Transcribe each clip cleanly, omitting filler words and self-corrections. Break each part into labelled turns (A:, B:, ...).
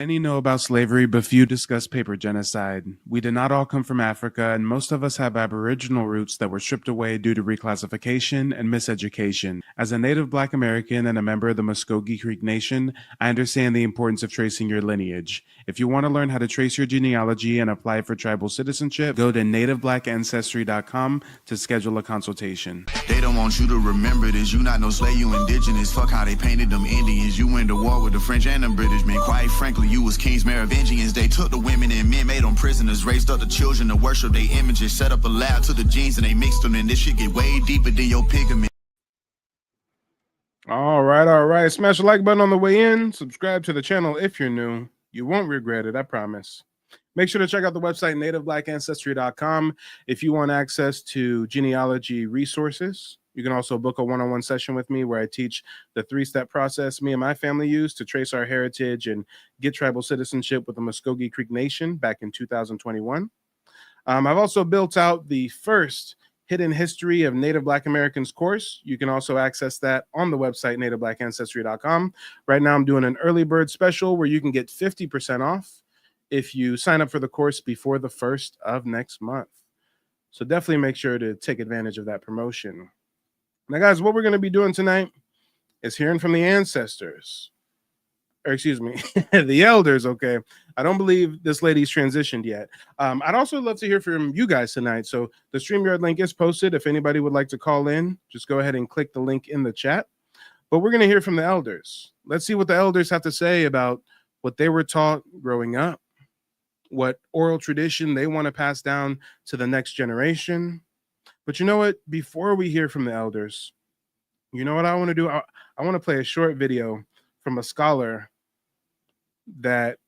A: Many know about slavery, but few discuss paper genocide. We did not all come from Africa, and most of us have Aboriginal roots that were stripped away due to reclassification and miseducation. As a native Black American and a member of the Muskogee Creek Nation, I understand the importance of tracing your lineage. If you want to learn how to trace your genealogy and apply for tribal citizenship, go to nativeblackancestry.com to schedule a consultation.
B: They don't want you to remember this. You not no slave, you indigenous. Fuck how they painted them Indians. You went to war with the French and the British, man. Quite frankly, you was kings, Merovingians. They took the women and men, made them prisoners, raised up the children to worship their images, set up a lab to the genes and they mixed them, and this shit get way deeper than your pigment.
A: All right. Smash the like button on the way in. Subscribe to the channel if you're new. You won't regret it, I promise. Make sure to check out the website, nativeblackancestry.com, if you want access to genealogy resources. You can also book a one-on-one session with me where I teach the 3-step process me and my family used to trace our heritage and get tribal citizenship with the Muskogee Creek Nation back in 2021. I've also built out the first Hidden History of Native Black Americans course. You can also access that on the website, nativeblackancestry.com. Right now, I'm doing an early bird special where you can get 50% off if you sign up for the course before the 1st of next month. So definitely make sure to take advantage of that promotion. Now, guys, what we're going to be doing tonight is hearing from the ancestors. Or excuse me, the elders, okay? I don't believe this lady's transitioned yet. I'd also love to hear from you guys tonight. So the StreamYard link is posted. If anybody would like to call in, just go ahead and click the link in the chat. But we're going to hear from the elders. Let's see what the elders have to say about what they were taught growing up, what oral tradition they want to pass down to the next generation. But you know what? Before we hear from the elders, you know what I want to do? I want to play a short video from a scholar that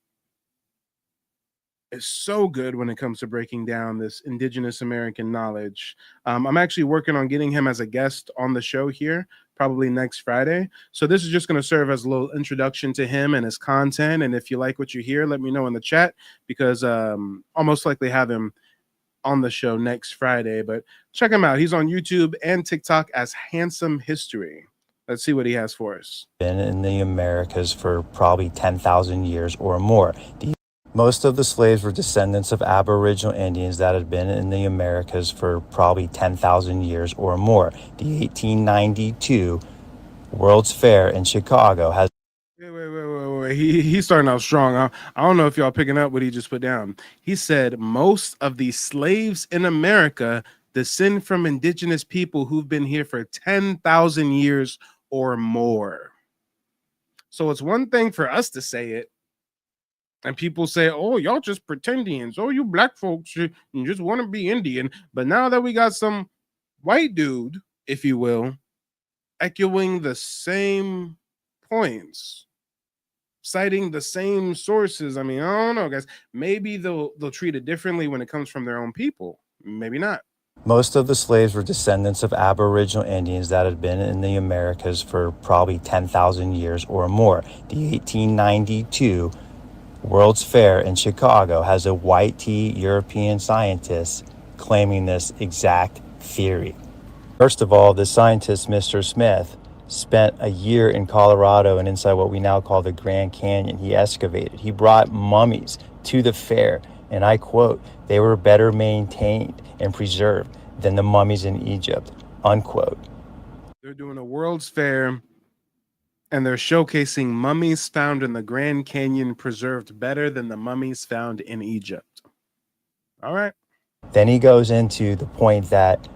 A: is so good when it comes to breaking down this indigenous American knowledge. I'm actually working on getting him as a guest on the show here, probably next Friday. So this is just going to serve as a little introduction to him and his content. And if you like what you hear, let me know in the chat, because I'll most likely have him on the show next Friday. But check him out. He's on YouTube and TikTok as Handsome History. Let's see what he has for us.
C: Been in the Americas for probably 10,000 years or more. Most of the slaves were descendants of Aboriginal Indians that had been in the Americas for probably 10,000 years or more. The 1892 World's Fair in Chicago has...
A: Wait. He's starting out strong. I don't know if y'all picking up what he just put down. He said most of the slaves in America descend from indigenous people who've been here for 10,000 years or more. So it's one thing for us to say it, and people say, oh, y'all just pretendians. Oh, you black folks, you just want to be Indian. But now that we got some white dude, if you will, echoing the same points, citing the same sources, I mean, I don't know, guys. Maybe they'll treat it differently when it comes from their own people. Maybe not.
C: Most of the slaves were descendants of Aboriginal Indians that had been in the Americas for probably 10,000 years or more. The 1892 World's Fair in Chicago has a white tea European scientist claiming this exact theory. First of all, the scientist, Mr. Smith, spent a year in Colorado and inside what we now call the Grand Canyon. He excavated. He brought mummies to the fair, and I quote, "They were better maintained and preserved than the mummies in Egypt," unquote.
A: They're doing a World's Fair, and they're showcasing mummies found in the Grand Canyon preserved better than the mummies found in Egypt. All right.
C: Then he goes into the point that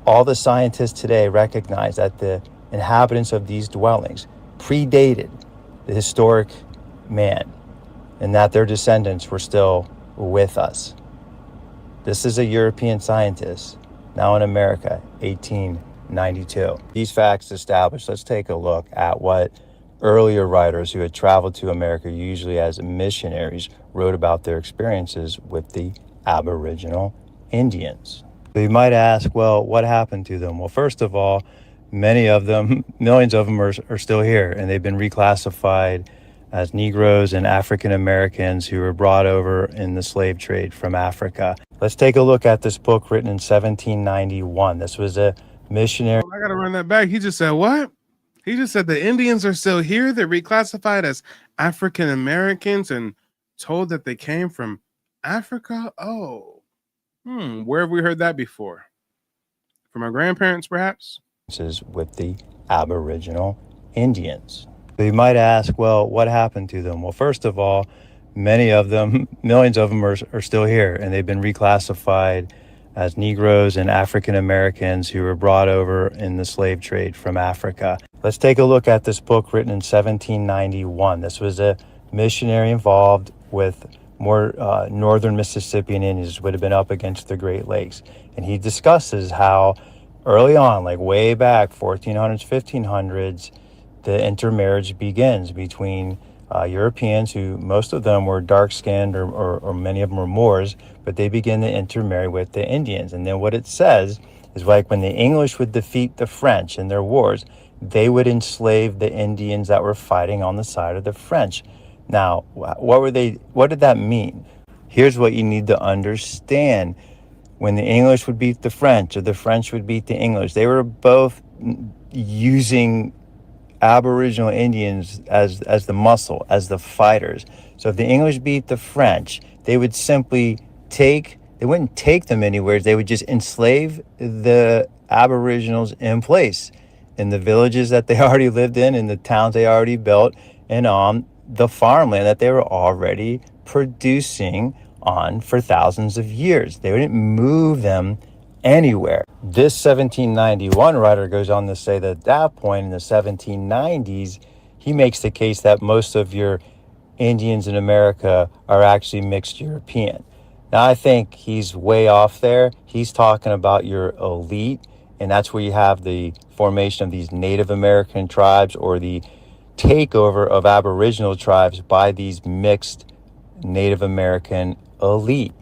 C: all the scientists today recognize that the inhabitants of these dwellings predated the historic man and that their descendants were still with us. This is a European scientist, now in America, 1892. These facts established, let's take a look at what earlier writers who had traveled to America, usually as missionaries, wrote about their experiences with the Aboriginal Indians. So you might ask, well, what happened to them? Well, first of all, many of them, millions of them are still here, and they've been reclassified as Negroes and African Americans who were brought over in the slave trade from Africa. Let's take a look at this book written in 1791. This was a missionary.
A: I got to run that back. He just said, what? He just said the Indians are still here. They're reclassified as African Americans. And told that they came from Africa? Oh, where have we heard that before? From our grandparents, perhaps?
C: With the Aboriginal Indians. So you might ask, well, what happened to them? Well, first of all, many of them, millions of them are still here, and they've been reclassified as Negroes and African Americans who were brought over in the slave trade from Africa. Let's take a look at this book written in 1791. This was a missionary involved with more northern Mississippian Indians, would have been up against the Great Lakes. And he discusses how early on, like way back, 1400s, 1500s, the intermarriage begins between Europeans, who most of them were dark-skinned or many of them were Moors, but they begin to intermarry with the Indians. And then what it says is, like, when the English would defeat the French in their wars, they would enslave the Indians that were fighting on the side of the French. Now, what did that mean? Here's what you need to understand. When the English would beat the French or the French would beat the English, they were both using Aboriginal Indians as the muscle, as the fighters. So if the English beat the French, they would simply they wouldn't take them anywhere. They would just enslave the Aboriginals in place in the villages that they already lived in the towns they already built, and on the farmland that they were already producing on for thousands of years. They wouldn't move them anywhere. This 1791 writer goes on to say that at that point in the 1790s, he makes the case that most of your Indians in America are actually mixed European. Now, I think he's way off there. He's talking about your elite, and that's where you have the formation of these Native American tribes or the takeover of Aboriginal tribes by these mixed Native American elite.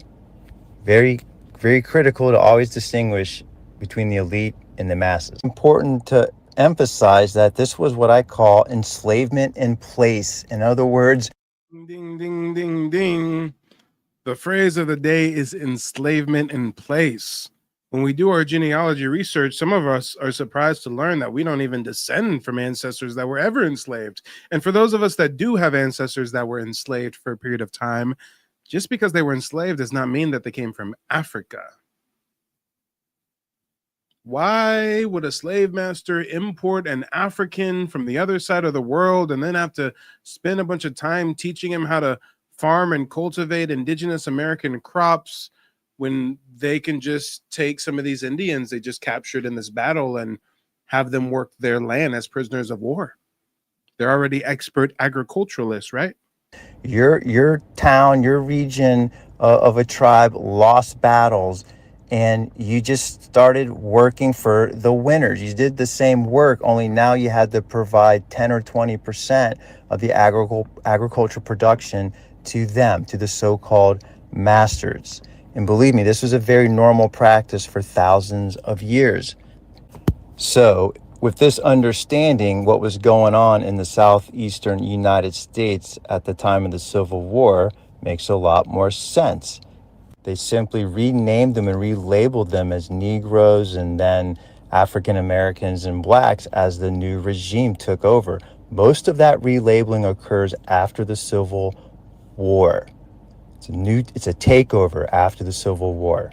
C: Very, very critical to always distinguish between the elite and the masses. Important to emphasize that this was what I call enslavement in place. In other words,
A: Ding, ding, ding, ding. The phrase of the day is enslavement in place. When we do our genealogy research, some of us are surprised to learn that we don't even descend from ancestors that were ever enslaved. And for those of us that do have ancestors that were enslaved for a period of time, just because they were enslaved does not mean that they came from Africa. Why would a slave master import an African from the other side of the world and then have to spend a bunch of time teaching him how to farm and cultivate indigenous American crops when they can just take some of these Indians they just captured in this battle and have them work their land as prisoners of war? They're already expert agriculturalists, right?
C: your town, your region of a tribe lost battles, and you just started working for the winners. You did the same work, only now you had to provide 10 or 20% of the agricultural production to them, to the so-called masters. And believe me, this was a very normal practice for thousands of years. So with this understanding, what was going on in the southeastern United States at the time of the Civil War makes a lot more sense. They simply renamed them and relabeled them as Negroes and then African Americans and blacks as the new regime took over. Most of that relabeling occurs after the Civil War. It's a takeover after the Civil War.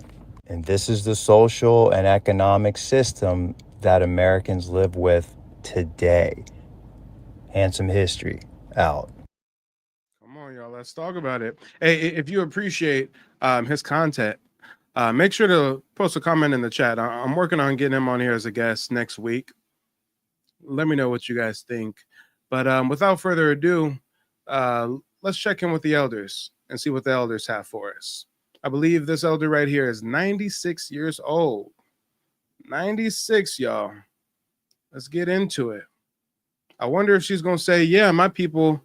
C: And this is the social and economic system that Americans live with today. Handsome History out.
A: Come on, y'all. Let's talk about it. Hey, if you appreciate his content, make sure to post a comment in the chat. I'm working on getting him on here as a guest next week. Let me know what you guys think. But without further ado, let's check in with the elders and see what the elders have for us. I believe this elder right here is 96 years old. 96, y'all. Let's get into it. I wonder if she's going to say, yeah, my people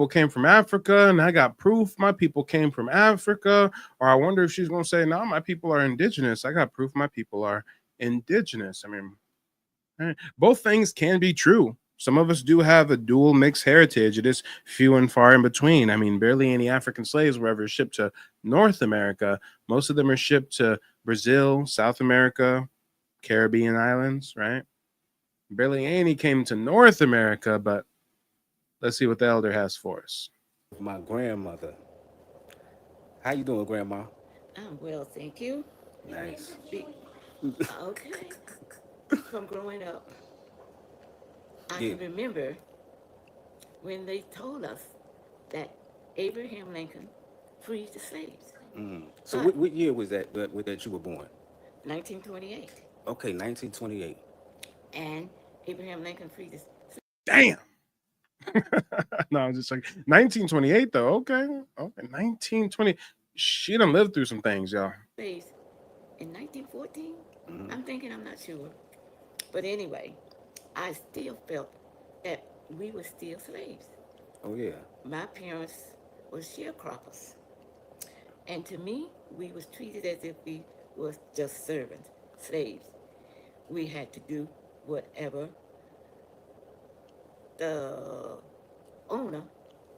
A: came from Africa and I got proof my people came from Africa. Or I wonder if she's going to say, no, my people are indigenous. I got proof my people are indigenous. I mean, both things can be true. Some of us do have a dual mixed heritage. It is few and far in between. I mean, barely any African slaves were ever shipped to North America. Most of them are shipped to Brazil, South America, Caribbean islands, right? Barely any came to North America, but let's see what the elder has for us.
D: My grandmother, How you doing, Grandma?
E: I'm well, thank you.
D: Nice.
E: Be- okay. From growing up, I
D: Yeah.
E: can remember when they told us that Abraham Lincoln freed the slaves.
D: So
E: But
D: what year was that you were born?
E: 1928,
D: Okay, 1928.
E: and Abraham Lincoln freed the
A: Damn. No, I'm just like 1928 though. Okay. Okay. 1920. She done lived through some things, y'all.
E: slaves in 1914. I'm thinking, I'm not sure. But anyway, I still felt that we were still slaves.
D: Oh yeah.
E: My parents were sharecroppers. And to me, we was treated as if we was just servants, slaves. We had to do whatever the owner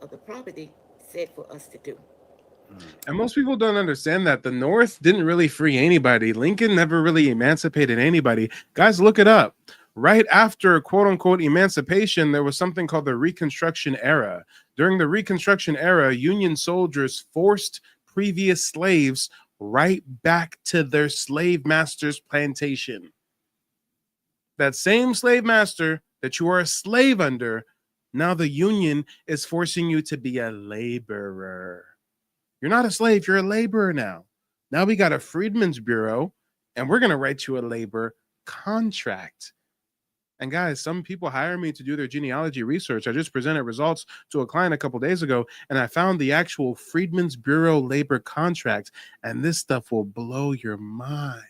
E: of the property said for us to do.
A: And most people don't understand that the North didn't really free anybody. Lincoln never really emancipated anybody. Guys, look it up. Right after quote unquote emancipation, there was something called the Reconstruction era. During the Reconstruction era, Union soldiers forced previous slaves right back to their slave master's plantation. That same slave master that you are a slave under, now the Union is forcing you to be a laborer. You're not a slave, you're a laborer now. Now we got a Freedmen's Bureau, and we're going to write you a labor contract. And guys, some people hire me to do their genealogy research. I just presented results to a client a couple days ago, and I found the actual Freedmen's Bureau labor contract, and this stuff will blow your mind.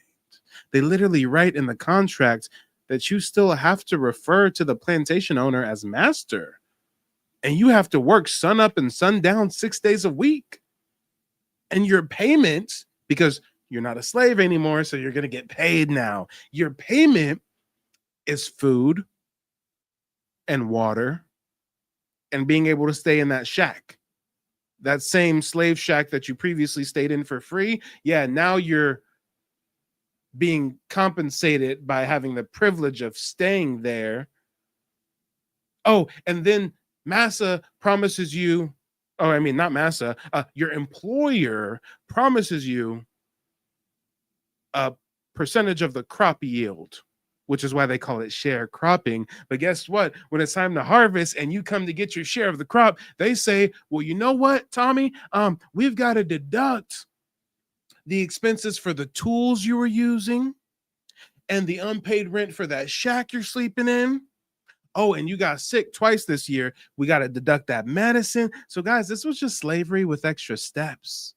A: They literally write in the contract that you still have to refer to the plantation owner as master, and you have to work sun up and sun down 6 days a week. And your payment, because you're not a slave anymore, so you're going to get paid now. Your payment is food and water and being able to stay in that shack. That same slave shack that you previously stayed in for free. Yeah, now you're being compensated by having the privilege of staying there. Oh, and then Massa promises you, oh, I mean, not Massa, your employer promises you a percentage of the crop yield, which is why they call it sharecropping. But guess what? When it's time to harvest and you come to get your share of the crop, they say, well, you know what, Tommy? We've got to deduct the expenses for the tools you were using and the unpaid rent for that shack you're sleeping in. Oh, and you got sick twice this year. We got to deduct that medicine. So, guys, this was just slavery with extra steps.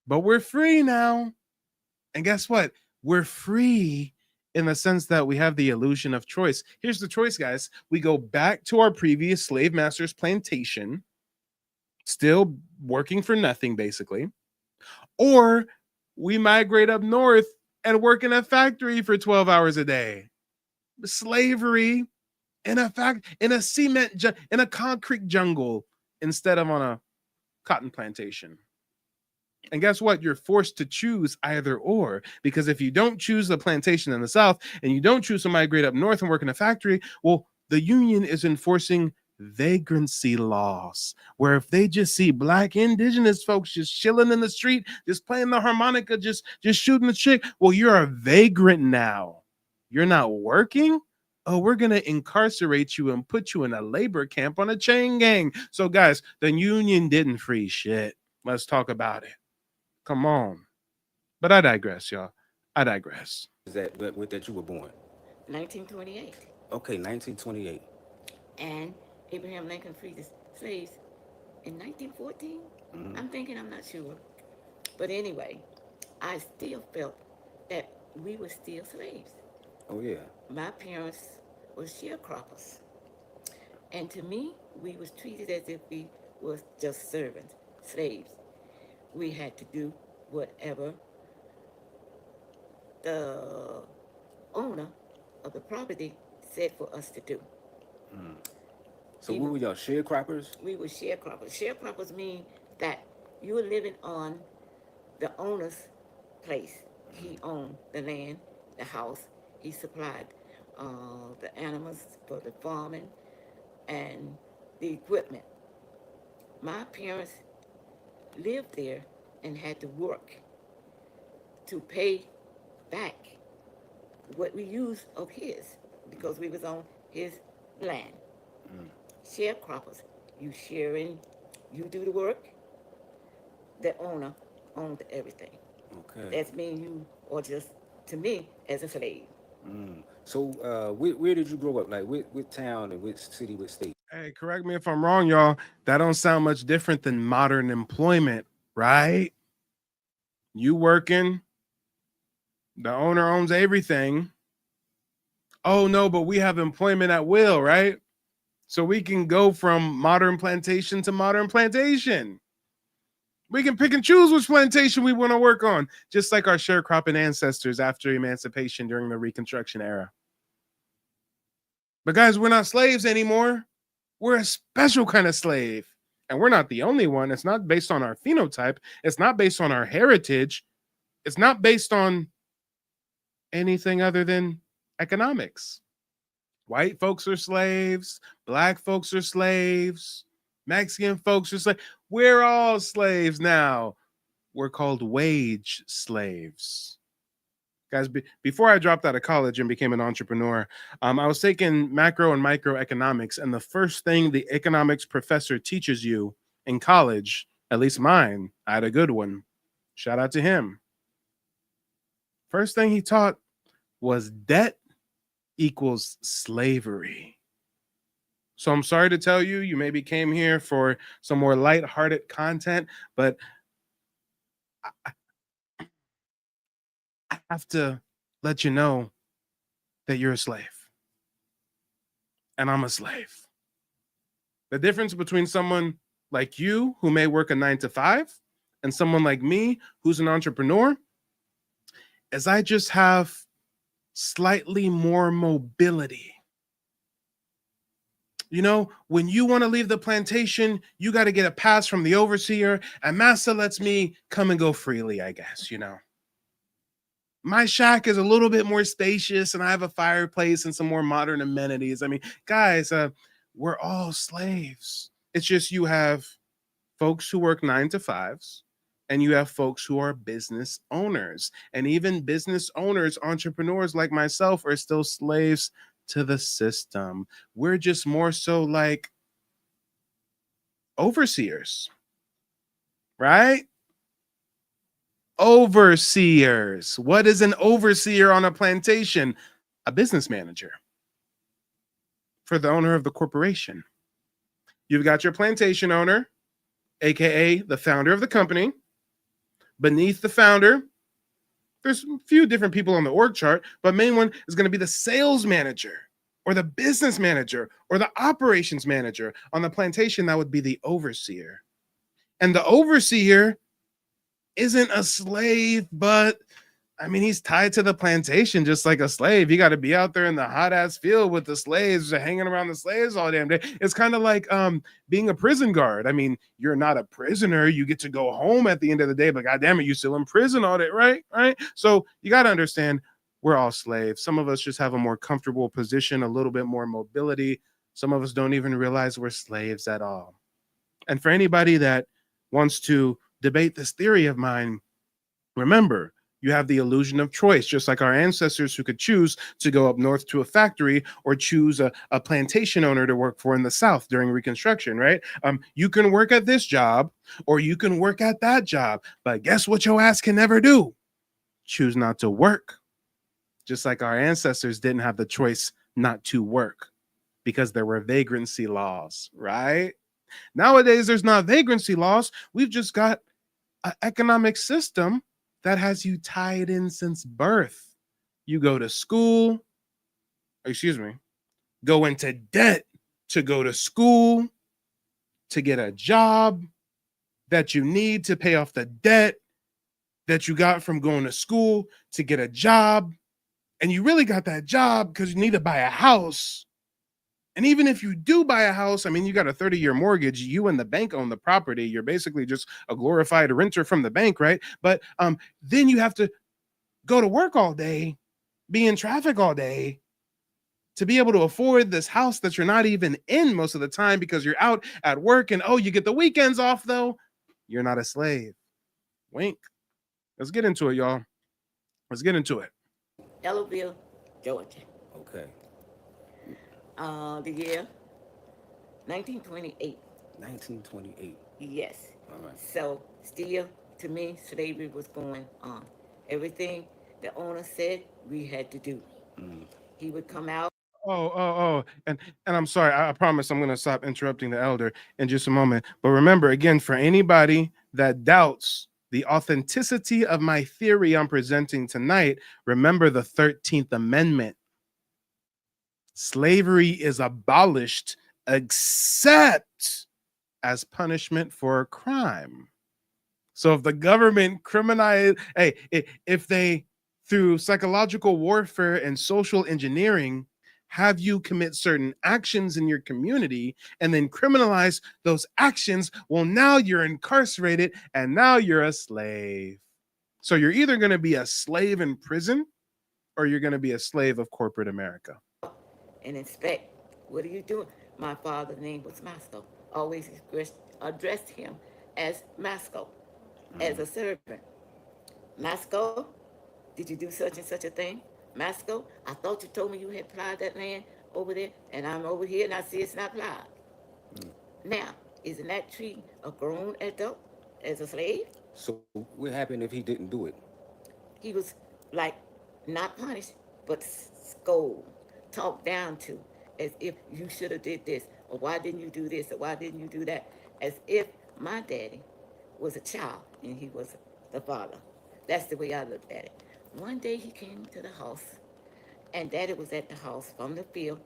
A: But we're free now. And guess what? We're free in the sense that we have the illusion of choice. Here's the choice, guys. We go back to our previous slave master's plantation, still working for nothing, basically, or we migrate up north and work in a factory for 12 hours a day. Slavery in a in a concrete jungle instead of on a cotton plantation. And guess what? You're forced to choose either or, because if you don't choose the plantation in the South and you don't choose to migrate up north and work in a factory, well, the union is enforcing vagrancy laws, where if they just see black indigenous folks just chilling in the street, just playing the harmonica, just shooting the chick, well, you're a vagrant now. You're not working. Oh, we're going to incarcerate you and put you in a labor camp on a chain gang. So, guys, the union didn't free shit. Let's talk about it. Come on. But I digress, y'all. I digress.
D: Is that you were born?
E: 1928,
D: Okay, 1928.
E: and Abraham Lincoln freed the slaves in 1914. I'm thinking, I'm not sure. But anyway, I still felt that we were still slaves.
D: Oh yeah.
E: My parents were sharecroppers. And to me, we was treated as if we was just servants, slaves. We had to do whatever the owner of the property said for us to do.
D: So
E: Even
D: what were y'all sharecroppers?
E: we were sharecroppers. Sharecroppers mean that you were living on the owner's place. He owned the land, the house. He supplied the animals for the farming and the equipment. My parents lived there and had to work to pay back what we used of his because we was on his land. Sharecroppers, you sharing, you do the work, the owner owns everything.
D: Okay.
E: That's mean you or just to me as a slave.
D: So, where did you grow up? Like, what town and which city, which state?
A: Hey, correct me if I'm wrong, y'all. That don't sound much different than modern employment, right? You working, the owner owns everything. Oh no, but we have employment at will, right? So we can go from modern plantation to modern plantation. We can pick and choose which plantation we want to work on, just like our sharecropping ancestors after emancipation during the Reconstruction era. But guys, we're not slaves anymore. We're a special kind of slave. And we're not the only one. It's not based on our phenotype. It's not based on our heritage. It's not based on anything other than economics. White folks are slaves. Black folks are slaves. Mexican folks are slaves. We're all slaves now. We're called wage slaves. Guys, before I dropped out of college and became an entrepreneur, I was taking macro and microeconomics. And the first thing the economics professor teaches you in college, at least mine, I had a good one. Shout out to him. First thing he taught was debt equals slavery. So I'm sorry to tell you, you maybe came here for some more lighthearted content, but I have to let you know that you're a slave. And I'm a slave. The difference between someone like you who may work a 9 to 5 and someone like me who's an entrepreneur is I just have slightly more mobility. You know, when you want to leave the plantation, you got to get a pass from the overseer, and Massa lets me come and go freely, I guess, you know. My shack is a little bit more spacious, and I have a fireplace and some more modern amenities. I mean, guys, we're all slaves. It's just you have folks who work 9 to 5s, and you have folks who are business owners. And even business owners, entrepreneurs like myself, are still slaves to the system. We're just more so like overseers, right? Overseers. What is an overseer on a plantation? A business manager for the owner of the corporation. You've got your plantation owner, aka the founder of the company. Beneath the founder, there's a few different people on the org chart, but main one is going to be the sales manager or the business manager or the operations manager. On the plantation, that would be the overseer. And the overseer isn't a slave, but I mean, he's tied to the plantation just like a slave. You got to be out there in the hot ass field with the slaves, hanging around the slaves all damn day. It's kind of like being a prison guard. I mean, you're not a prisoner. You get to go home at the end of the day, but God damn it, you're still in prison all day, right? Right. So you got to understand, we're all slaves. Some of us just have a more comfortable position, a little bit more mobility. Some of us don't even realize we're slaves at all. And for anybody that wants to debate this theory of mine, remember, you have the illusion of choice, just like our ancestors who could choose to go up north to a factory or choose a plantation owner to work for in the South during Reconstruction, right? You can work at this job or you can work at that job, but guess what your ass can never do? Choose not to work. Just like our ancestors didn't have the choice not to work because there were vagrancy laws, right? Nowadays, there's not vagrancy laws. We've just got an economic system that has you tied in since birth. You go to school, go into debt to go to school, to get a job that you need to pay off the debt that you got from going to school to get a job. And you really got that job because you need to buy a house. And even if you do buy a house, I mean, you got a 30-year mortgage, you and the bank own the property. You're basically just a glorified renter from the bank, right? But then you have to go to work all day, be in traffic all day to be able to afford this house that you're not even in most of the time because you're out at work. And oh, you get the weekends off though. you're not a slave. Wink. Let's get into it, y'all. Let's get into it.
E: Ellerville, Georgia.
D: Okay.
E: The year 1928.
D: 1928.
E: Yes.
D: All right.
E: So still, to me, slavery was going on. Everything the owner said we had to do. He would come out.
A: Oh, and I'm sorry. I promise I'm going to stop interrupting the elder in just a moment. But remember, again, for anybody that doubts the authenticity of my theory I'm presenting tonight, remember the 13th Amendment. Slavery is abolished except as punishment for a crime. So if the government criminalize, hey, if they through psychological warfare and social engineering have you commit certain actions in your community and then criminalize those actions, well, now you're incarcerated and now you're a slave. So you're either going to be a slave in prison or you're going to be a slave of corporate America.
E: And inspect. What are you doing? My father's name was Masco. Always addressed him as Masco, as a servant. Masco, did you do such and such a thing? Masco, I thought you told me you had plowed that land over there, and I'm over here and I see it's not plowed. Now, isn't that treating a grown adult as a slave?
D: So what happened if he didn't do it?
E: He was like not punished, but scolded, talked down to, as if you should have did this, or why didn't you do this, or why didn't you do that, as if my daddy was a child and he was the father. That's the way I looked at it. One day he came to the house, and daddy was at the house from the field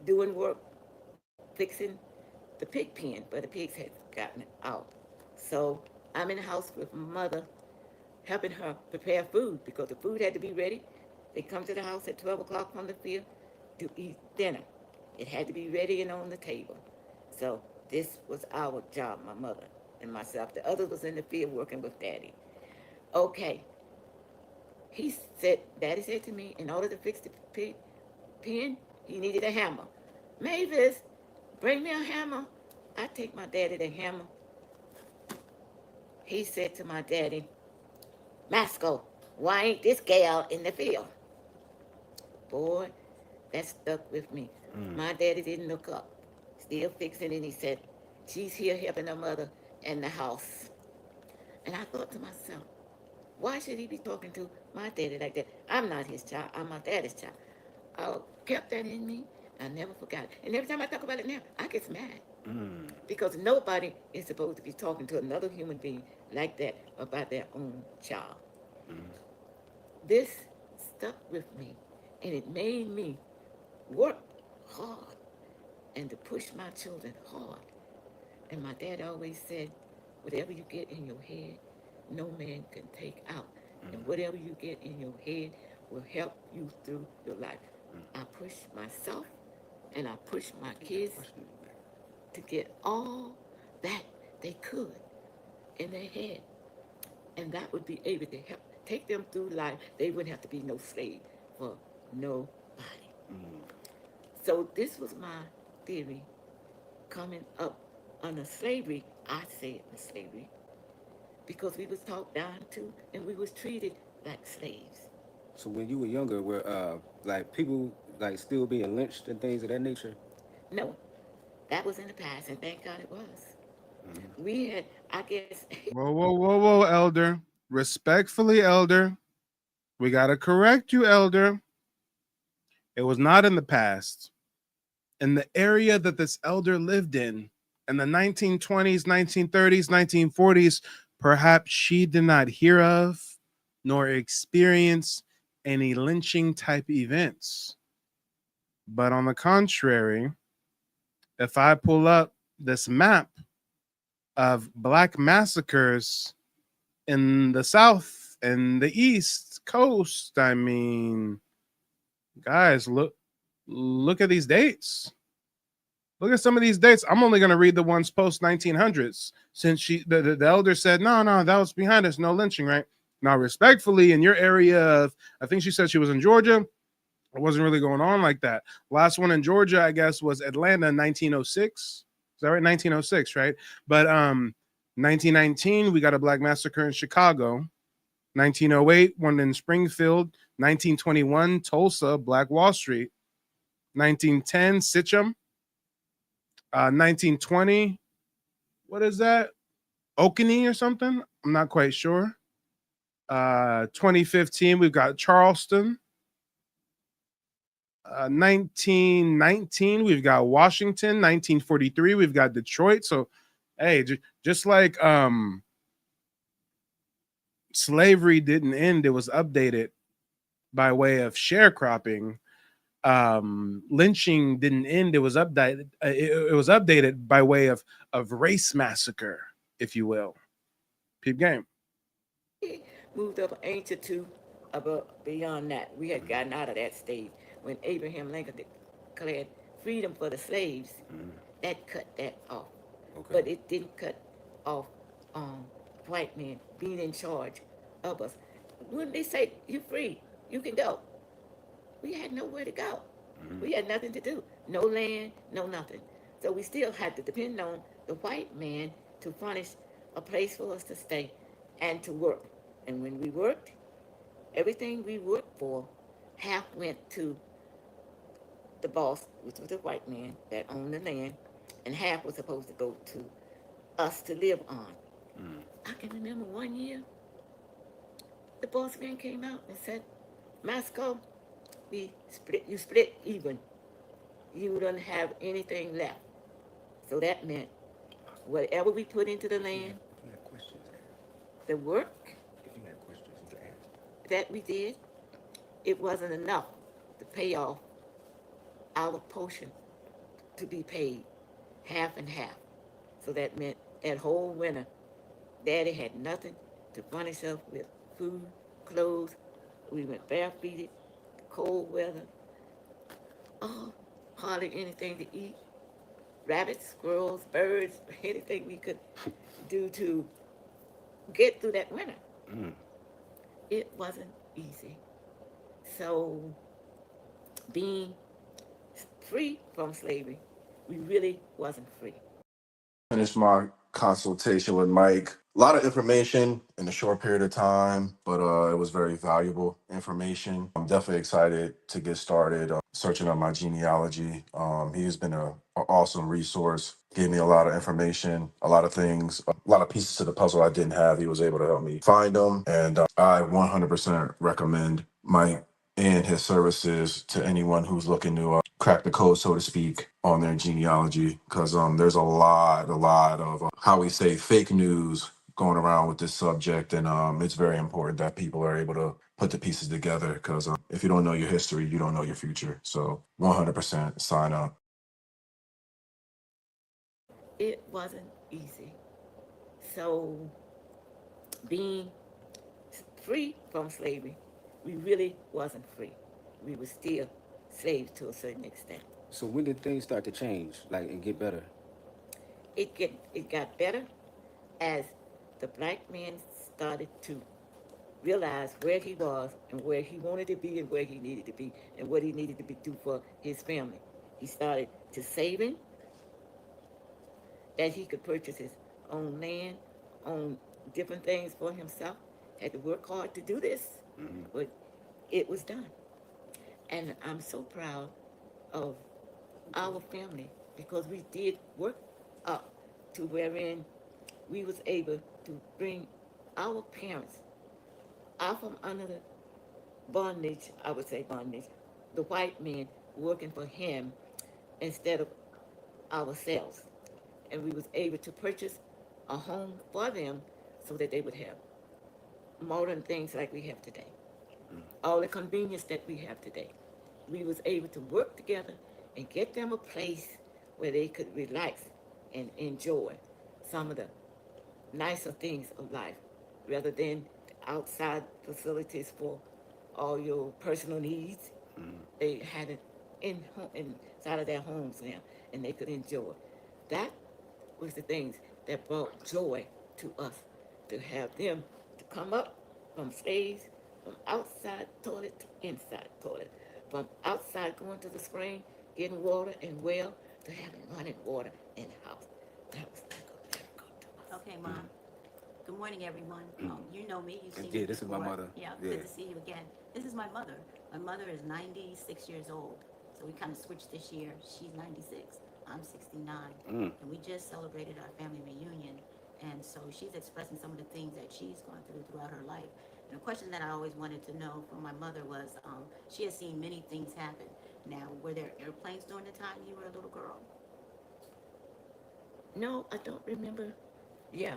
E: doing work, fixing the pig pen, but the pigs had gotten out. So I'm in the house with my mother, helping her prepare food because the food had to be ready. They come to the house at 12 o'clock from the field to eat dinner. It had to be ready and on the table. So this was our job, my mother and myself. The other was in the field working with daddy. Okay. Daddy said to me, in order to fix the pig pen, he needed a hammer. Mavis, bring me a hammer. I take my daddy the hammer. He said to my daddy, Masco, why ain't this gal in the field? Boy, that stuck with me. My daddy didn't look up, still fixing, and he said, she's here helping her mother in the house. And I thought to myself, why should he be talking to my daddy like that? I'm not his child, I'm my daddy's child. I kept that in me, I never forgot it. And every time I talk about it now, I get mad. Because nobody is supposed to be talking to another human being like that about their own child. This stuck with me, and it made me work hard and to push my children hard. And my dad always said, whatever you get in your head, no man can take out. And whatever you get in your head will help you through your life. I push myself and I push my kids to get all that they could in their head. And that would be able to help take them through life. They wouldn't have to be no slave for nobody. So this was my theory coming up under slavery. I say it was slavery because we was talked down to and we was treated like slaves.
D: So when you were younger, were like people like still being lynched and things of that nature?
E: No, that was in the past, and thank God it was. We had, I guess.
A: Whoa, elder. Respectfully, elder. We got to correct you, elder. It was not in the past. In the area that this elder lived in the 1920s, 1930s, 1940s, perhaps she did not hear of nor experience any lynching type events. But on the contrary, if I pull up this map of Black massacres in the South and the East Coast, I mean, guys, look at these dates. Look at some of these dates. I'm only going to read the ones post 1900s, since the elder said, no, that was behind us, no lynching, right? Now, respectfully, in your area of, I think she said she was in Georgia, it wasn't really going on like that. Last one in Georgia, I guess, was Atlanta in 1906. Is that right? 1906, right? But 1919, we got a black massacre in Chicago. 1908, one in Springfield. 1921, Tulsa, Black Wall Street. 1910, Sitcham. 1920, what is that? Okanee or something? I'm not quite sure. 2015, we've got Charleston. 1919, we've got Washington. 1943, we've got Detroit. So, hey, just like slavery didn't end, it was updated by way of sharecropping. Lynching didn't end, it was updated. It was updated by way of race massacre, if you will. Peep game.
E: Moved up an inch or two above beyond that. We had gotten out of that stage when Abraham Lincoln declared freedom for the slaves. That cut that off.
D: Okay.
E: But it didn't cut off white men being in charge of us. When they say you're free, you can go, we had nowhere to go. We had nothing to do. No land, no nothing. So we still had to depend on the white man to furnish a place for us to stay and to work. And when we worked, everything we worked for, half went to the boss, which was the white man that owned the land, and half was supposed to go to us to live on. I can remember one year, the boss man came out and said, Masco, you split even. You don't have anything left. So that meant whatever we put into the land,
D: If you had questions,
E: the work
D: if you had questions, you could ask.
E: that we did, it wasn't enough to pay off our portion to be paid half and half. So that meant that whole winter, Daddy had nothing to furnish us with food, clothes. We went barefooted, cold weather, hardly anything to eat. Rabbits, squirrels, birds, anything we could do to get through that winter. It wasn't easy. So being free from slavery, we really wasn't free.
F: Finished my consultation with Mike. A lot of information in a short period of time, but it was very valuable information. I'm definitely excited to get started searching up my genealogy. He has been an awesome resource. Gave me a lot of information, a lot of things, a lot of pieces to the puzzle I didn't have. He was able to help me find them, and I 100% recommend Mike and his services to anyone who's looking to crack the code, so to speak, on their genealogy, because there's a lot of how we say fake news going around with this subject, and it's very important that people are able to put the pieces together, because if you don't know your history, you don't know your future. So 100% sign up.
E: It wasn't easy. So being free from slavery, we really wasn't free. We were still slaves to a certain extent.
D: So when did things start to change, like, and get better?
E: It got better as the black man started to realize where he was and where he wanted to be and where he needed to be and what he needed to do for his family. He started to saving that he could purchase his own land, own different things for himself. Had to work hard to do this, but it was done. And I'm so proud of our family because we did work up to wherein we was able to bring our parents out from under the bondage, I would say bondage, the white man working for him instead of ourselves. And we was able to purchase a home for them so that they would have modern things like we have today. All the convenience that we have today. We was able to work together and get them a place where they could relax and enjoy some of the nicer things of life rather than outside facilities for all your personal needs. They had it inside of their homes now and they could enjoy. That was the things that brought joy to us, to have them to come up from slaves, from outside toilet to inside toilet, from outside going to the spring, getting water and well, to having running water in the house. That was like a miracle to us.
G: Okay, Mom. Good morning, everyone. You know me. You've seen
D: Yeah,
G: me
D: this is my
G: before.
D: mother.
G: Yeah,
D: Yeah.
G: good to see you again. This is my mother. My mother is 96 years old. So we kind of switched this year. She's 96. I'm 69. And we just celebrated our family reunion. And so she's expressing some of the things that she's gone through throughout her life. And a question that I always wanted to know from my mother was, she has seen many things happen. Now, were there airplanes during the time you were a little girl?
E: No, I don't remember. Yeah,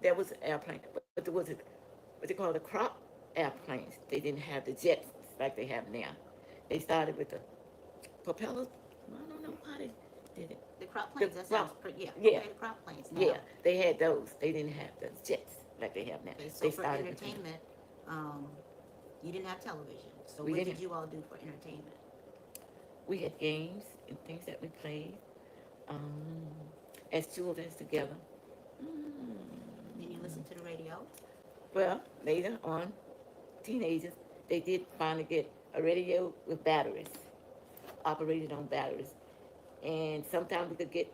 E: there was an airplane, but there was what they call the crop airplanes. They didn't have the jets like they have now. They started with the propellers. I don't know how they did it.
G: The crop planes, that sounds pretty, yeah.
E: Yeah.
G: Okay, the crop planes now.
E: Yeah, they had those. They didn't have the jets like they have now.
G: Okay, so
E: They
G: for
E: started with them.
G: entertainment, you didn't have television. So
E: We
G: what
E: didn't.
G: did you all do for entertainment?
E: We had games and things that we played as children together.
G: Did you listen to the radio?
E: Well, later on, teenagers, they did finally get a radio with batteries, operated on batteries. And sometimes we could get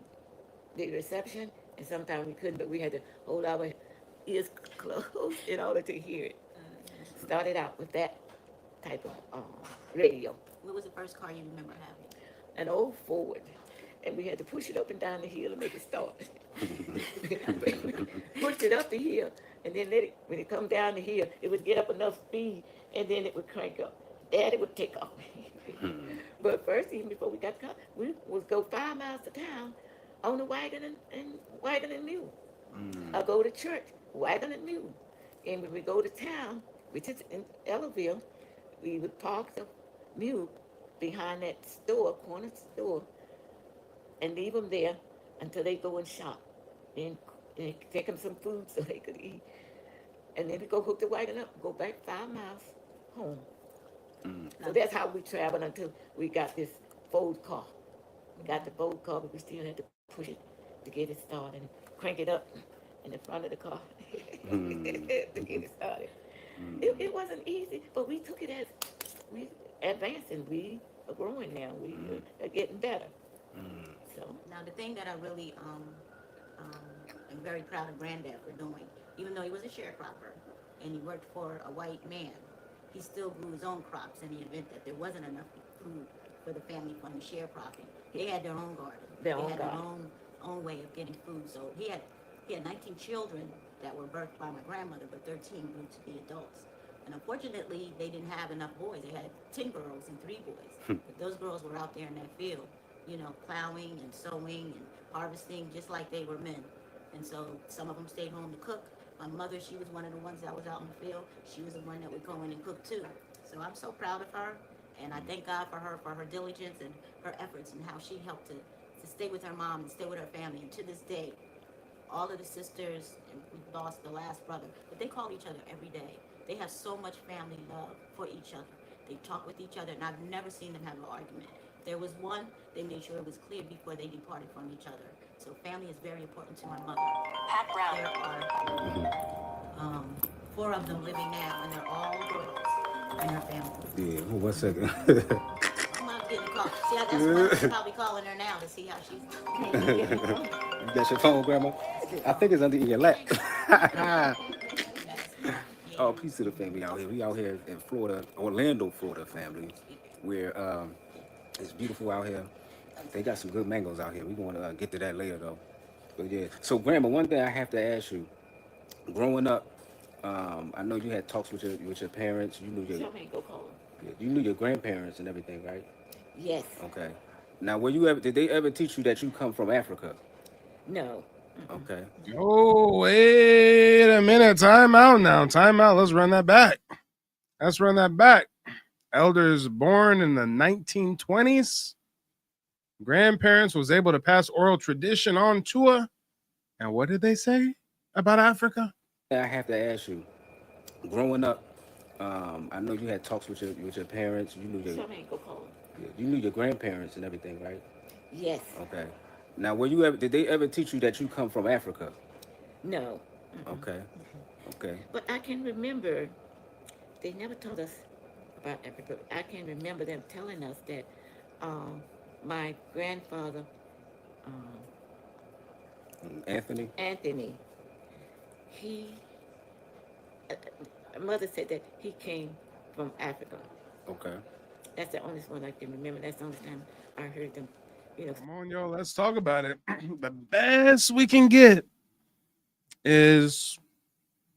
E: the reception, and sometimes we couldn't, but we had to hold our ears closed in order to hear it. Started out with that type of radio,
G: What was the first car you remember having?
E: an old Ford, and we had to push it up and down the hill to make it start. Pushed it up the hill, and then let it, when it come down the hill, it would get up enough speed, and then it would crank up. Then it would take off. But first, even before we got caught, we would go 5 miles to town on the wagon and mule. I go to church, wagon and mule. And when we go to town, which is in Ellerville, we would park the mule behind that store, corner store, and leave them there until they go and shop. Then take them some food so they could eat. And then we go hook the wagon up, go back 5 miles home. So that's how we traveled until we got this Ford car. We got the Ford car, but we still had to push it to get it started and crank it up in the front of the car to get it started. It wasn't easy, but we took it as we advancing. We are growing now. We are getting better. So
G: Now, the thing that I really am very proud of Granddad for doing, even though he was a sharecropper and he worked for a white man, he still grew his own crops in the event that there wasn't enough food for the family from the sharecropping. They had their own garden.
E: Their
G: they
E: own
G: had
E: garden.
G: their own way of getting food. So he had 19 children that were birthed by my grandmother, but 13 grew to be adults. And unfortunately, they didn't have enough boys. They had 10 girls and 3 boys. But those girls were out there in that field, you know, plowing and sowing and harvesting just like they were men. And so some of them stayed home to cook. My mother, she was one of the ones that was out in the field. She was the one that would go in and cook too. So I'm so proud of her, and I thank God for her diligence and her efforts and how she helped to stay with her mom and stay with her family. And to this day, all of the sisters, and we lost the last brother, but they call each other every day. They have so much family love for each other. They talk with each other, and I've never seen them have an argument. If there was one, they made sure it was clear before they departed from each other. So family is very important to my mother. Pat Brown. There are 4 of them living now, and they're all girls in her family.
D: Yeah, hold 1 second.
G: I'm not getting a call. See, I got someone probably calling her now to see how she's.
D: You got your phone, Grandma? I think it's under your lap. Oh, peace to the family out here. We out here in Florida, Orlando, Florida, family, where it's beautiful out here. They got some good mangoes out here. We're going to get to that later, though. But yeah. So, Grandma, one thing I have to ask you. Growing up, I know you had talks with your parents. You knew
E: tell me, go call them.
D: you knew your grandparents and everything, right?
E: Yes.
D: Okay. Now, did they ever teach you that you come from Africa?
E: No.
D: Okay.
A: Oh, wait a minute. Time out now. Time out. Let's run that back. Elders born in the 1920s. Grandparents was able to pass oral tradition on to her. And what did they say about Africa?
D: I have to ask you. Growing up, I know you had talks with your parents. You knew
E: Tell me, go call them.
D: you knew your grandparents and everything, right?
E: Yes.
D: Okay. Now, did they ever teach you that you come from Africa?
E: No.
D: Okay. Okay.
E: But I can remember, they never told us about Africa. I can remember them telling us that my grandfather,
D: Anthony?
E: Anthony, he, mother said that he came from Africa.
D: Okay.
E: That's the only one I can remember. That's the only time I heard them, you know.
A: Come on, yo, let's talk about it. The best we can get is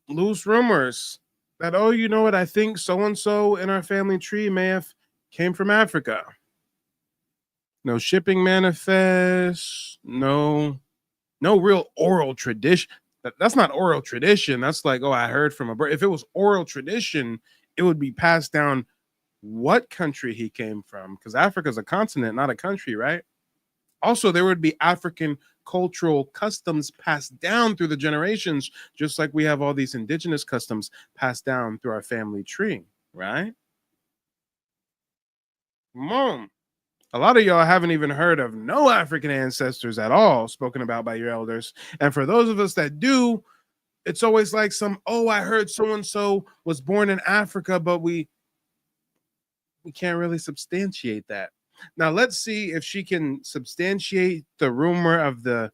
A: loose rumors that, oh, you know what? I think so and so in our family tree may have came from Africa. No shipping manifest. No real oral tradition. That's not oral tradition. That's like, oh, I heard from a bird. If it was oral tradition, it would be passed down what country he came from, because Africa's a continent, not a country, right? Also, there would be African cultural customs passed down through the generations, just like we have all these indigenous customs passed down through our family tree, right? Mom, a lot of y'all haven't even heard of no African ancestors at all spoken about by your elders. And for those of us that do, it's always like some, oh, I heard so and so was born in Africa, but we can't really substantiate that. Now let's see if she can substantiate the rumor of the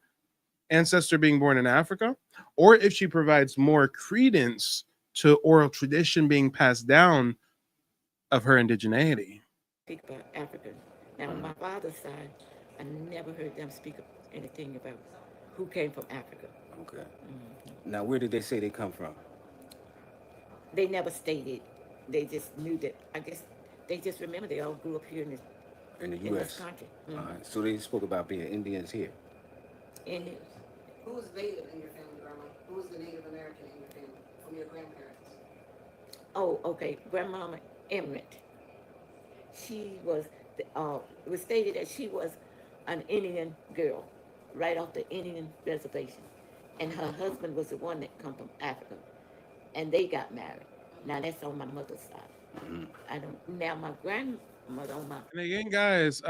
A: ancestor being born in Africa, or if she provides more credence to oral tradition being passed down of her indigeneity.
E: Speak about Africa. Now, on my father's side, I never heard them speak anything about who came from Africa.
D: Okay. Now, where did they say they come from?
E: They never stated. They just knew that. I guess they just remember they all grew up here
D: In the
E: in this
D: U.S.
E: country.
D: All right. So they spoke about being Indians here.
E: And
H: Who was native in your family, Grandma? Who was the Native American in your family from your grandparents?
E: oh, okay, Grandmama Emmerich. She was. It was stated that she was an Indian girl, right off the Indian reservation, and her husband was the one that come from Africa, and they got married. Now that's on my mother's side. I don't. Now my grandmother on my.
A: And again, guys,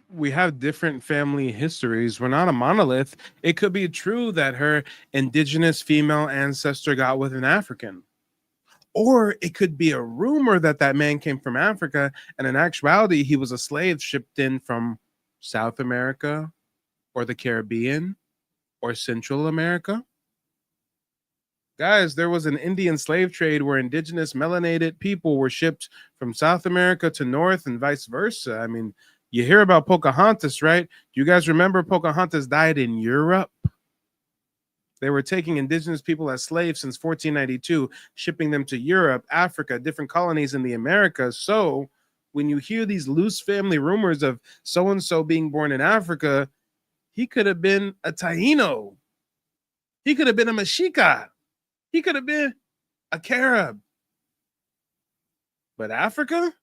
A: we have different family histories. We're not a monolith. It could be true that her indigenous female ancestor got with an African. Or it could be a rumor that that man came from Africa, and in actuality, he was a slave shipped in from South America or the Caribbean or Central America. Guys, there was an Indian slave trade where indigenous melanated people were shipped from South America to North and vice versa. I mean, you hear about Pocahontas, right? Do you guys remember Pocahontas died in Europe? They were taking indigenous people as slaves since 1492, shipping them to Europe, Africa, different colonies in the Americas. So when you hear these loose family rumors of so and so being born in Africa, he could have been a Taino. He could have been a Mexica. He could have been a Carib. But Africa?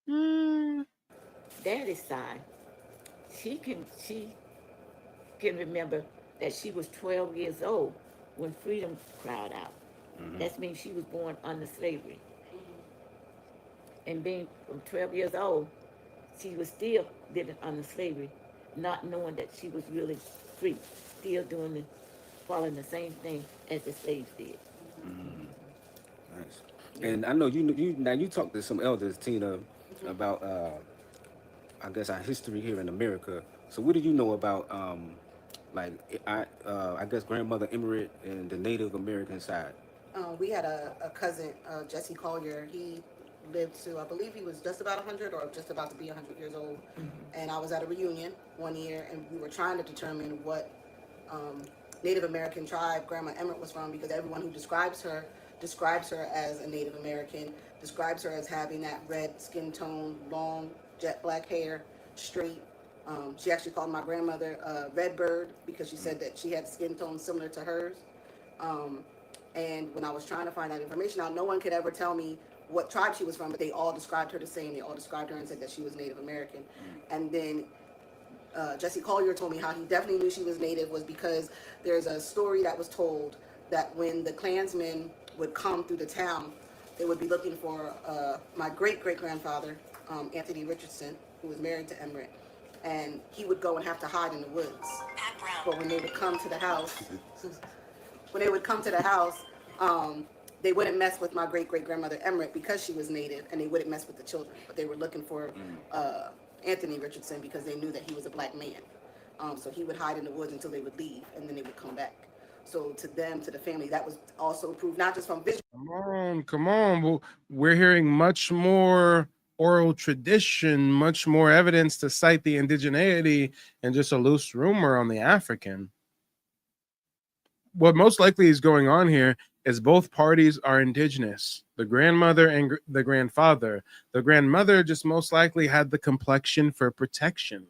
E: Daddy's side, she can remember that she was 12 years old when freedom cried out. That means she was born under slavery. And being from 12 years old, she was still living under slavery, not knowing that she was really free, still following the same thing as the slaves did.
D: Nice. And I know you talked to some elders, Tina, about I guess our history here in America. So what do you know about I guess grandmother Emmerich and the Native American side?
H: We had a cousin, Jesse Collier. He lived to, I believe he was just about 100 or just about to be 100 years old. And I was at a reunion one year, and we were trying to determine what Native American tribe Grandma Emmerich was from, because everyone who describes her as a Native American, describes her as having that red skin tone, long jet black hair, straight. She actually called my grandmother Redbird because she said that she had skin tone similar to hers. And when I was trying to find that information out, no one could ever tell me what tribe she was from, but they all described her the same. They all described her and said that she was Native American. And then Jesse Collier told me how he definitely knew she was Native was because there's a story that was told that when the Klansmen would come through the town, they would be looking for my great-great-grandfather, Anthony Richardson, who was married to Emmerich, and he would go and have to hide in the woods. But when they would come to the house, they wouldn't mess with my great-great-grandmother Emmerich because she was Native, and they wouldn't mess with the children. But they were looking for Anthony Richardson because they knew that he was a black man. So he would hide in the woods until they would leave, and then they would come back. So to them, to the family, that was also proof, not just from visual.
A: Come on. Well, we're hearing much more oral tradition, much more evidence to cite the indigeneity and just a loose rumor on the African. What most likely is going on here is both parties are indigenous, the grandmother and the grandfather. The grandmother just most likely had the complexion for protection.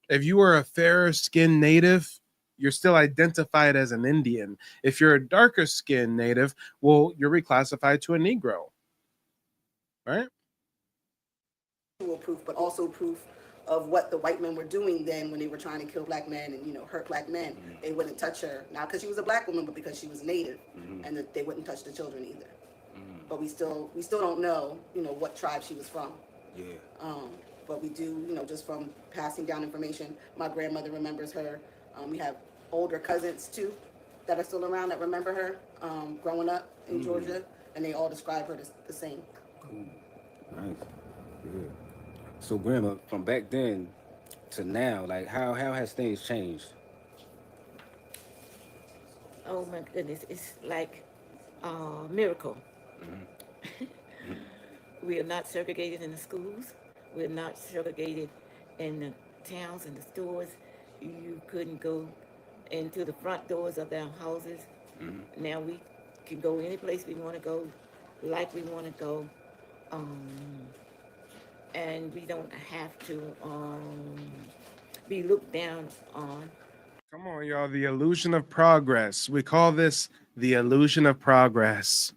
A: If you are a fairer skinned native, you're still identified as an Indian. If you're a darker skinned native, well, you're reclassified to a Negro, right?
H: Proof, but also proof of what the white men were doing then when they were trying to kill black men and hurt black men. They wouldn't touch her, not because she was a black woman, but because she was native, and that they wouldn't touch the children either. But we still don't know what tribe she was from.
D: Yeah.
H: But we do, just from passing down information, my grandmother remembers her. We have older cousins too that are still around that remember her growing up in Georgia, and they all describe her the same.
D: Cool. Nice. Good. So, Grandma, from back then to now, like how has things changed?
E: Oh my goodness, it's like a miracle. We are not segregated in the schools. We're not segregated in the towns and the stores. You couldn't go into the front doors of their houses. Now we can go any place we want to go, like we want to go. And we don't have to be looked down on.
A: Come on, y'all. The illusion of progress. We call this the illusion of progress.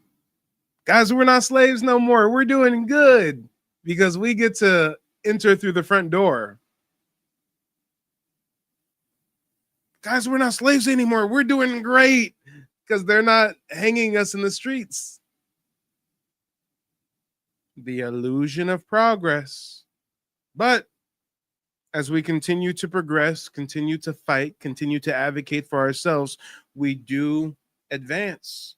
A: Guys, we're not slaves no more. We're doing good because we get to enter through the front door. Guys, we're not slaves anymore. We're doing great because they're not hanging us in the streets. The illusion of progress. But as we continue to progress, continue to fight, continue to advocate for ourselves, we do advance.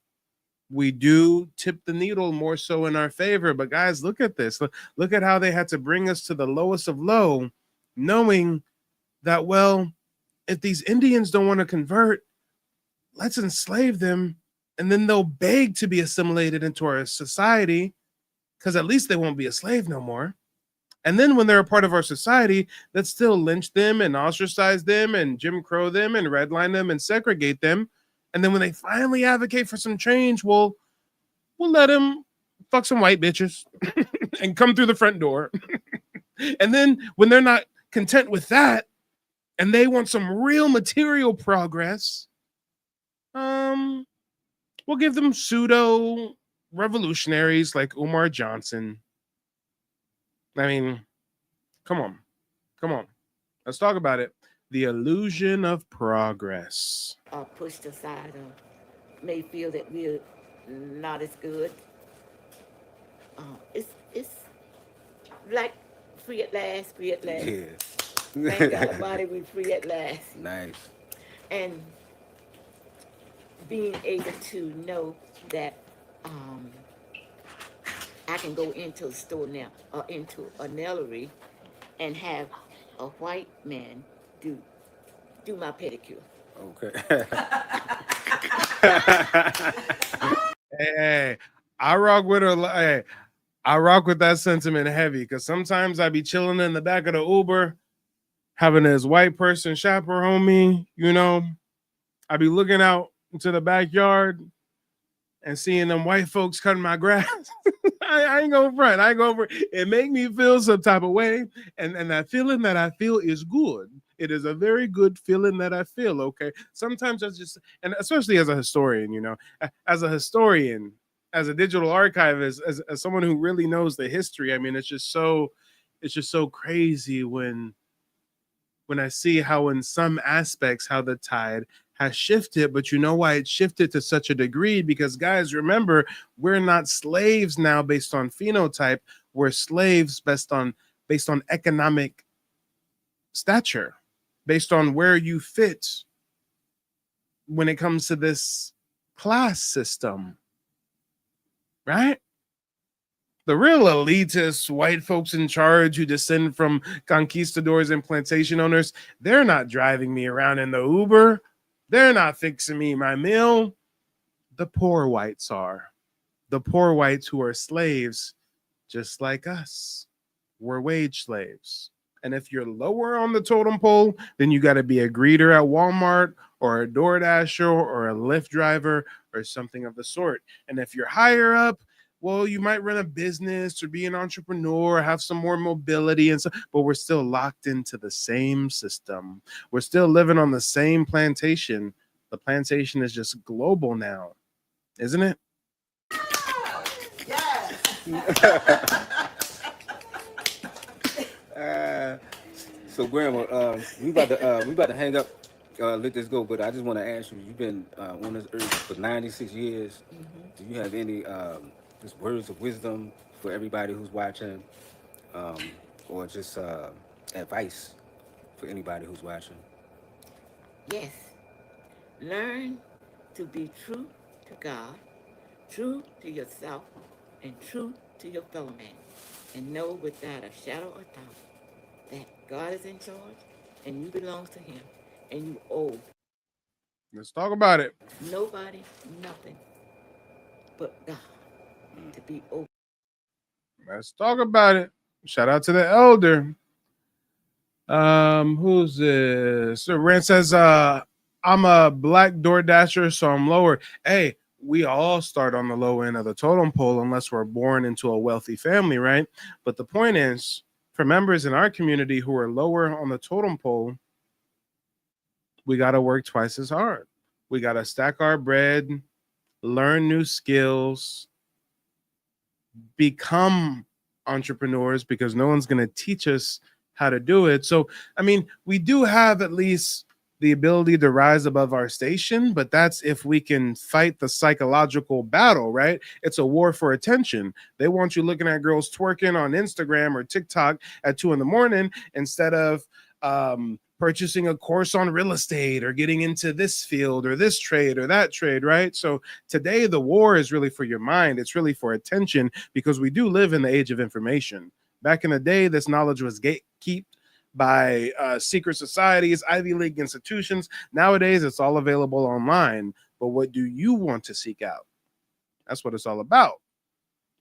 A: We do tip the needle more so in our favor. But guys, look at this. Look at how they had to bring us to the lowest of low, knowing that, well, if these Indians don't want to convert, let's enslave them, and then they'll beg to be assimilated into our society, because at least they won't be a slave no more. And then when they're a part of our society, let's still lynch them and ostracize them and Jim Crow them and redline them and segregate them. And then when they finally advocate for some change, we'll let them fuck some white bitches and come through the front door. And then when they're not content with that and they want some real material progress, we'll give them pseudo revolutionaries like Umar Johnson. I mean, come on. Let's talk about it. The illusion of progress.
E: Pushed aside or may feel that we're not as good. It's like free at last.
D: Yeah.
E: Thank God Almighty, we're free at last.
D: Nice.
E: And being able to know that I can go into a store now or into a nailery and have a white man do my pedicure.
D: Okay.
A: Hey, I rock with her. Hey, I rock with that sentiment heavy because sometimes I be chilling in the back of the Uber, having this white person chaperone me. I be looking out into the backyard and seeing them white folks cutting my grass. I ain't going front. It make me feel some type of way. And that feeling that I feel is good. It is a very good feeling that I feel, okay? Sometimes I just, and especially as a historian, as a historian, as a digital archivist, as someone who really knows the history, I mean, it's just so crazy when I see how in some aspects, how the tide has shifted, but you know why it shifted to such a degree? Because guys, remember, we're not slaves now based on phenotype. We're slaves based on economic stature, based on where you fit when it comes to this class system, right? The real elitist white folks in charge who descend from conquistadors and plantation owners, they're not driving me around in the Uber. They're not fixing me my meal. The poor whites are. The poor whites who are slaves, just like us. We're wage slaves. And if you're lower on the totem pole, then you got to be a greeter at Walmart or a DoorDasher or a Lyft driver or something of the sort. And if you're higher up, well, you might run a business or be an entrepreneur, or have some more mobility and stuff, but we're still locked into the same system. We're still living on the same plantation. The plantation is just global now, isn't it?
D: So Grandma, we about to hang up, let this go. But I just want to ask you: you've been on this earth for 96 years. Do you have any just words of wisdom for everybody who's watching, or just advice for anybody who's watching?
E: Yes. Learn to be true to God, true to yourself, and true to your fellow man. And know without a shadow of doubt that God is in charge and you belong to him and you owe
A: Let's talk about it.
E: nobody nothing but God to be open.
A: Let's talk about it. Shout out to the elder. Who's this? So Rand says, I'm a black DoorDasher, so I'm lower. Hey, we all start on the low end of the totem pole unless we're born into a wealthy family, right? But the point is, for members in our community who are lower on the totem pole, we got to work twice as hard. We got to stack our bread, learn new skills, become entrepreneurs, because no one's going to teach us how to do it. So, I mean, we do have at least the ability to rise above our station, but that's if we can fight the psychological battle, right? It's a war for attention. They want you looking at girls twerking on Instagram or TikTok at 2 a.m. instead of purchasing a course on real estate or getting into this field or this trade or that trade, right? So today the war is really for your mind. It's really for attention, because we do live in the age of information. Back in the day, this knowledge was gatekept by secret societies, Ivy League institutions. Nowadays, it's all available online. But what do you want to seek out? That's what it's all about.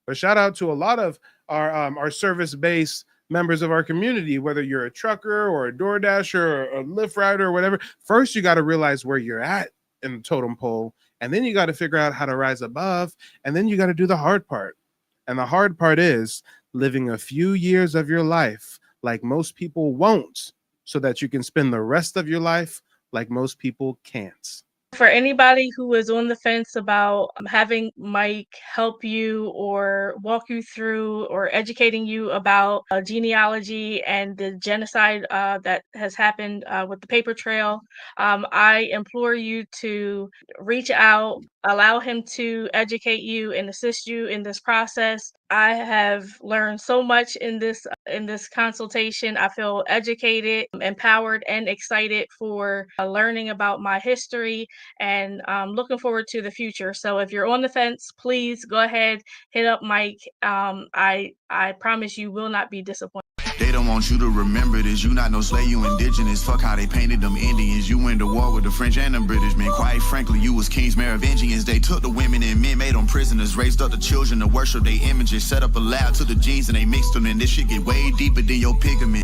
A: But shout out to a lot of our service-based members of our community, whether you're a trucker or a DoorDasher or a Lyft rider or whatever. First, you got to realize where you're at in the totem pole, and then you got to figure out how to rise above, and then you got to do the hard part. And the hard part is living a few years of your life like most people won't, so that you can spend the rest of your life like most people can't.
I: For anybody who is on the fence about having Mike help you or walk you through or educating you about genealogy and the genocide that has happened with the paper trail, I implore you to reach out, allow him to educate you and assist you in this process. I have learned so much in this consultation. I feel educated, empowered, and excited for learning about my history, and looking forward to the future. So if you're on the fence, please go ahead, hit up Mike. I promise you will not be disappointed.
B: They don't want you to remember this. You not no slave, you indigenous. Fuck how they painted them Indians. You went to war with the French and the British, man. Quite frankly, you was kings Merovingians. They took the women and men, made them prisoners, raised up the children to worship their images, set up a lab to the genes and they mixed them. And this shit get way deeper than your pigment.